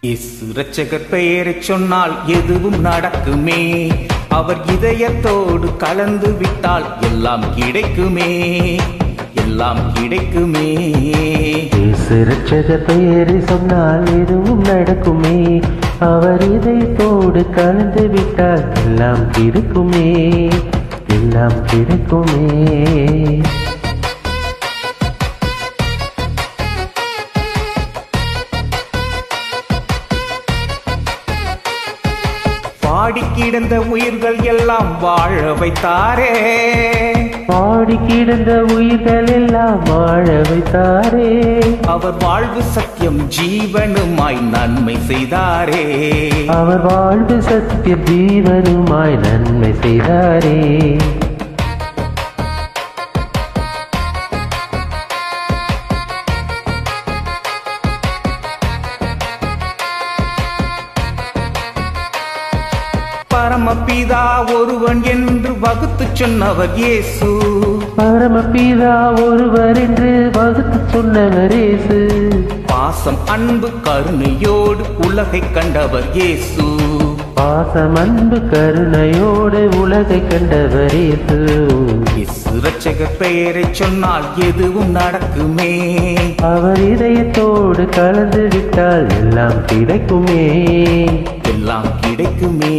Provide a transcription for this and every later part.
இயேசு இரட்சகர் பெயரைச் சொன்னால் எதுவும் நடக்குமே. அவர் இதயத்தோடு கலந்து விட்டால் எல்லாம் கிடைக்குமே, எல்லாம் கிடைக்குமே. இயேசு இரட்சகர் பெயரை சொன்னால் எதுவும் நடக்குமே. அவர் இதயத்தோடு கலந்து விட்டால் எல்லாம் கிடைக்குமே, எல்லாம் கிடைக்குமே. பாடி கிடந்த உயிர்கள் எல்லாம் வாழ வைத்தாரே, பாடி கிடந்த உயிர்கள் எல்லாம் வாழ வைத்தாரே. அவர் வாழ்வு சத்தியம் ஜீவனுமாய் நன்மை செய்தாரே, அவர் வாழ்வு சத்திய ஜீவனுமாய் நன்மை செய்தாரே. பரமபிதா ஒருவன் என்று வகுத்து சொன்னவர் இயேசு, பரமபிதா ஒருவர் என்று வகுத்து சொன்னவர் இயேசு. பாசம் அன்பு கருணையோடு உலகை கண்டவர் இயேசு, பாசம் அன்பு கருணையோடு உலகை கண்டவர் இயேசு. இயேசு இரட்சகர் பெயரைச் சொன்னால் எதுவும் நடக்குமே. அவர் இதயத்தோடு கலந்து விட்டால் எல்லாம் கிடைக்குமே, எல்லாம் கிடைக்குமே.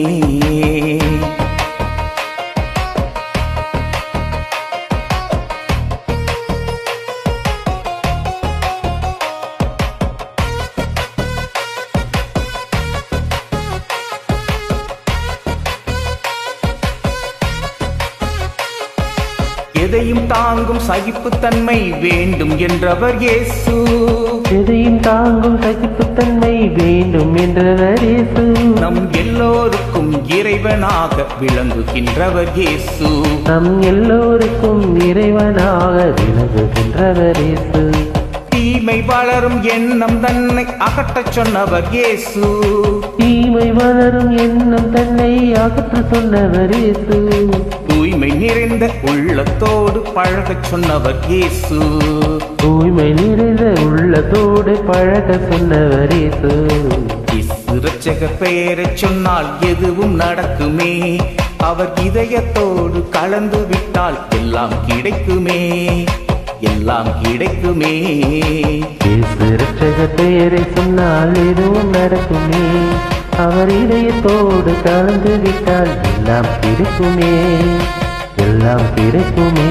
எதையும் தாங்கும் சகிப்புத்தன்மை வேண்டும் என்றவர் இயேசு, எதையும் தாங்கும் சகிப்புத்தன்மை வேண்டும் என்றவர் இயேசு. நம் எல்லோருக்கும் இறைவனாக விளங்குகின்றவர் இயேசு, நம் எல்லோருக்கும் இறைவனாக விளங்குகின்றவர் இயேசு. தீமை வளரும் எண்ணம் தன்னை அகற்றச் சொன்னவர் இயேசு, தீமை வளரும் எண்ணம் தன்னை அகற்ற சொன்னவர் இயேசு. தூய்மை நிறைந்த உள்ளத்தோடு பழகச் சொன்னவர் இயேசு, தூய்மை நிறைந்த உள்ளத்தோடு பழக சொன்னவர் இயேசு. இயேசு இரட்சகர் பெயரைச் சொன்னால் எதுவும் நடக்குமே. அவர் இதயத்தோடு கலந்து விட்டால் எல்லாம் கிடைக்குமே, எல்லாம் கிடைக்குமே. இயேசு இரட்சகர் பெயரை சொன்னால் எதுவும் நடக்குமே. அவர் இதயத்தோடு கலந்து விட்டால் எல்லாம் கிடைக்குமே, எல்லாம் கிடைக்குமே.